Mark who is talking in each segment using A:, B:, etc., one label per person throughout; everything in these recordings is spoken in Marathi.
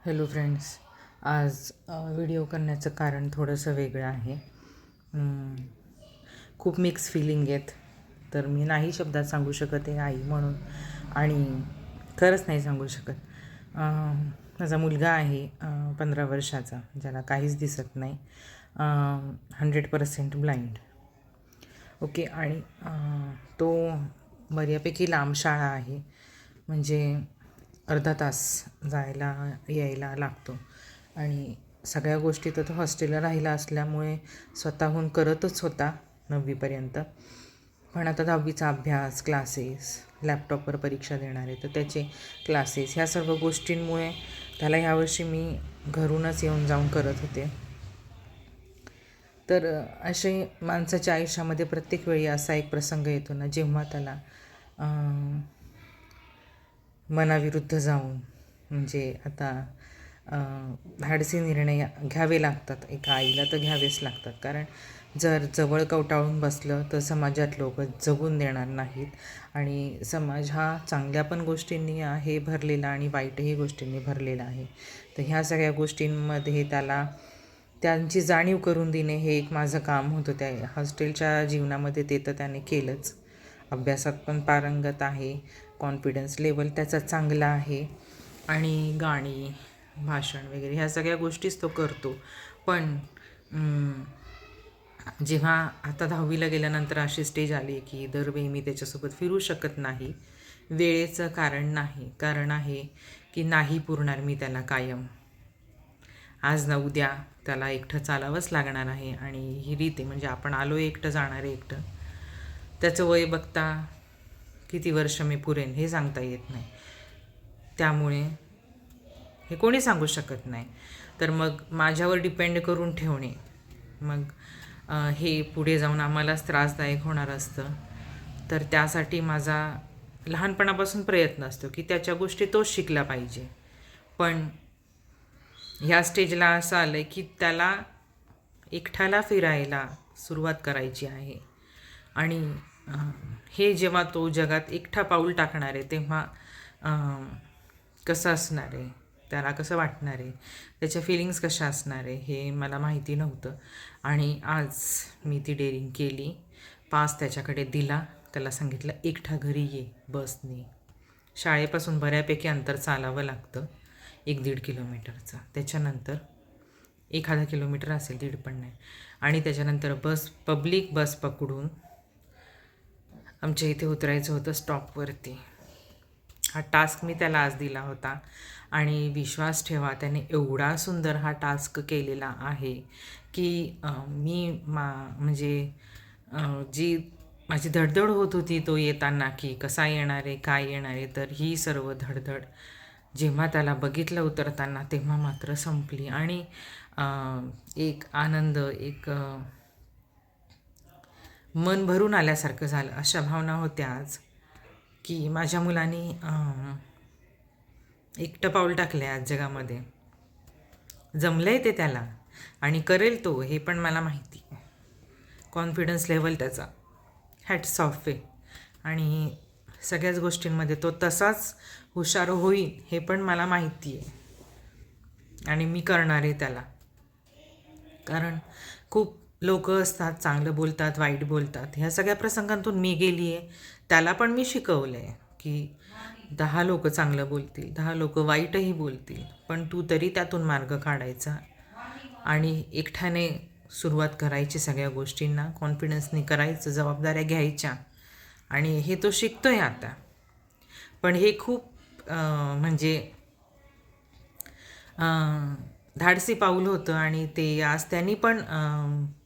A: Hello friends. आज व्हिडिओ करण्याचं कारण थोडंसं वेगळं आहे. खूप मिक्स फिलिंग आहेत, तर मी नाही शब्दात सांगू शकत आहे आई म्हणून, आणि खरंच नाही सांगू शकत. माझा मुलगा आहे 15 वर्षाचा, ज्याला काहीच दिसत नाही, 100% ब्लाइंड. ओके. आणि तो बऱ्यापैकी लांब शाळा आहे, म्हणजे अर्धा तास जायला यायला लागतो. आणि सगळ्या गोष्टी तर तो हॉस्टेलला राहिला असल्यामुळे स्वतःहून करतच होता 9वीपर्यंत. पण आता 10वीचा अभ्यास, क्लासेस, लॅपटॉपवर परीक्षा देणार आहे तर त्याचे क्लासेस, ह्या सर्व गोष्टींमुळे त्याला ह्यावर्षी मी घरूनच येऊन जाऊन करत होते. तर असे माणसाच्या आयुष्यामध्ये प्रत्येक वेळी असा एक प्रसंग येतो ना, जेव्हा त्याला मनाविरुद्ध जाऊन, म्हणजे आता धाडसी निर्णय घ्यावे लागतात. एका आईला तर घ्यावेच लागतात, कारण जर जवळ कवटाळून बसलं तर समाजात लोक जगून देणार नाहीत. आणि समाज हा चांगल्या पण गोष्टींनी आहे भरलेला आणि वाईटही गोष्टींनी भरलेला आहे. तर ह्या सगळ्या गोष्टींमध्ये त्याला त्यांची जाणीव करून देणे हे एक माझं काम होतं. त्या हॉस्टेलच्या जीवनामध्ये ते तर त्याने केलंच. अभ्यासात पण पारंगत आहे, कॉन्फिडन्स लेवल त्याचा चांगला आहे, आणि गाणी, भाषण वगैरे ह्या सगळ्या गोष्टीच तो करतो. पण जेव्हा आता 10वीला गेल्यानंतर अशी स्टेज आली की दरवेळी मी त्याच्यासोबत फिरू शकत नाही. वेळेचं कारण आहे की नाही पुरणार मी त्याला कायम. आज ना उद्या त्याला एकटं चालावंच लागणार आहे, आणि ही रीत आहे. म्हणजे आपण आलो एकटं, जाणार आहे एकटं. त्याचं वय बघता किती वर्ष मी पुरेन हे सांगता येत नाही. त्यामुळे हे कोणी सांगू शकत नाही. तर मग माझ्यावर डिपेंड करून ठेवणे, मग हे पुढे जाऊन आम्हालाच त्रासदायक होणार असतं. तर त्यासाठी माझा लहानपणापासून प्रयत्न असतो की त्याच्या गोष्टी तोच शिकला पाहिजे. पण ह्या स्टेजला असं आलं आहे की त्याला एकट्याला फिरायला सुरुवात करायची आहे. आणि हे जेव्हा तो जगात एकटा पाऊल टाकणार आहे तेव्हा कसं असणार आहे, त्याला कसं वाटणार आहे, त्याच्या फिलिंग्स कशा असणार आहे हे मला माहिती नव्हतं. आणि आज मी ती डेअरिंग केली. पास त्याच्याकडे दिला, त्याला सांगितलं एकटा घरी ये बसने. शाळेपासून बऱ्यापैकी अंतर चालावं लागतं, 1-1.5 किलोमीटरचं. त्याच्यानंतर 1 किलोमीटर असेल, 1.5 पण नाही. आणि त्याच्यानंतर पब्लिक बस पकडून आमच्या इथे उतरायचं होतं स्टॉपवरती. हा टास्क मी त्याला आज दिला होता, आणि विश्वास ठेवा त्याने एवढा सुंदर हा टास्क केलेला आहे की म्हणजे जी माझी धडधड होत होती तो येताना की कसा येणार आहे, काय येणार आहे, तर ही सर्व धडधड जेव्हा त्याला बघितलं उतरताना तेव्हा मात्र संपली. आणि एक आनंद, एक मन भरून आल्यासारखं झालं. अशा भावना होत्या आज की माझ्या मुलांनी एकटं पाऊल टाकलं आहे आज जगामध्ये. जमलं आहे ते त्याला, आणि करेल तो, हे पण मला माहिती. कॉन्फिडन्स लेवल त्याचा हॅट्स ऑफ आहे, आणि सगळ्याच गोष्टींमध्ये तो तसाच हुशार होईल हे पण मला माहिती आहे. आणि मी करणार आहे त्याला, कारण खूप लोक असतात, चांगलं बोलतात, वाईट बोलतात. ह्या सगळ्या प्रसंगांतून मी गेली आहे. त्याला पण मी शिकवलं आहे की 10 लोक चांगलं बोलतील, 10 लोक वाईटही बोलतील, पण तू तरी त्यातून मार्ग काढायचा आणि एकट्याने सुरुवात करायची सगळ्या गोष्टींना, कॉन्फिडन्सनी करायचं, जबाबदाऱ्या घ्यायच्या. आणि हे तो शिकतो आहे आता. पण हे खूप म्हणजे धाडसी पाऊल होतं, आणि ते आज त्यांनी पण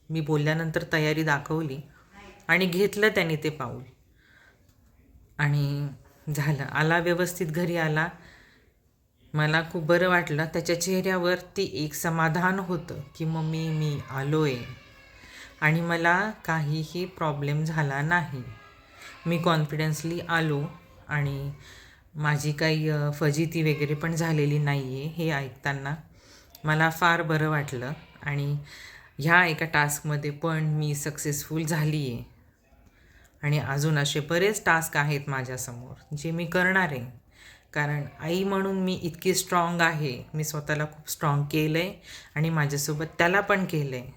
A: मी बोलल्यानंतर तयारी दाखवली आणि घेतलं त्यांनी ते पाऊल, आणि झालं. आला व्यवस्थित घरी आला. मला खूप बरं वाटलं. त्याच्या चेहऱ्यावरती एक समाधान होतं की मम्मी मी आलो आहे, आणि मला काहीही प्रॉब्लेम झाला नाही. मी कॉन्फिडन्सली आलो, आणि माझी काही फजिती वगैरे पण झालेली नाही आहे. हे ऐकताना मला फार बरं वाटलं. आणि ह्या एका टास्कमध्ये पण मी सक्सेसफुल झाली आहे, आणि अजून असे बरेच टास्क आहेत माझ्यासमोर जे मी करणार आहे. कारण आई म्हणून मी इतकी स्ट्रॉंग आहे, मी स्वतःला खूप स्ट्रॉंग केलं आहे आणि माझ्यासोबत त्याला पण केलं आहे.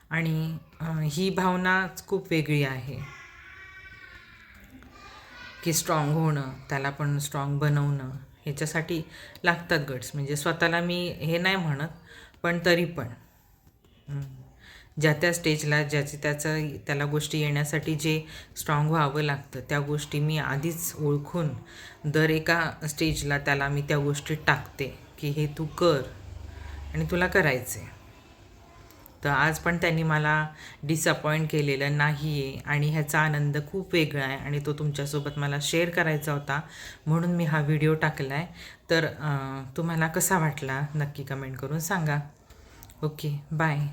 A: आणि ही भावनाच खूप वेगळी आहे की स्ट्रॉंग होणं, त्याला पण स्ट्रॉंग बनवणं. ह्याच्यासाठी लागतात गट्स. म्हणजे स्वतःला मी हे नाही म्हणत, पण तरी पण ज्या त्या स्टेजला त्याला गोष्टी येण्यासाठी जे स्ट्रॉंग व्हावं लागतं, त्या गोष्टी मी आधीच ओळखून दर एका स्टेजला त्याला मी त्या गोष्टी टाकते की हे तू कर आणि तुला करायचं आहे. तर आज पण त्यांनी मला डिसअपॉइंट केलेलं नाही आहे आणि ह्याचा आनंद खूप वेगळा आहे आणि तो तुमच्यासोबत मला शेअर करायचा होता, म्हणून मी हा व्हिडिओ टाकला आहे. तर तुम्हाला कसा वाटला नक्की कमेंट करून सांगा. Okay, bye.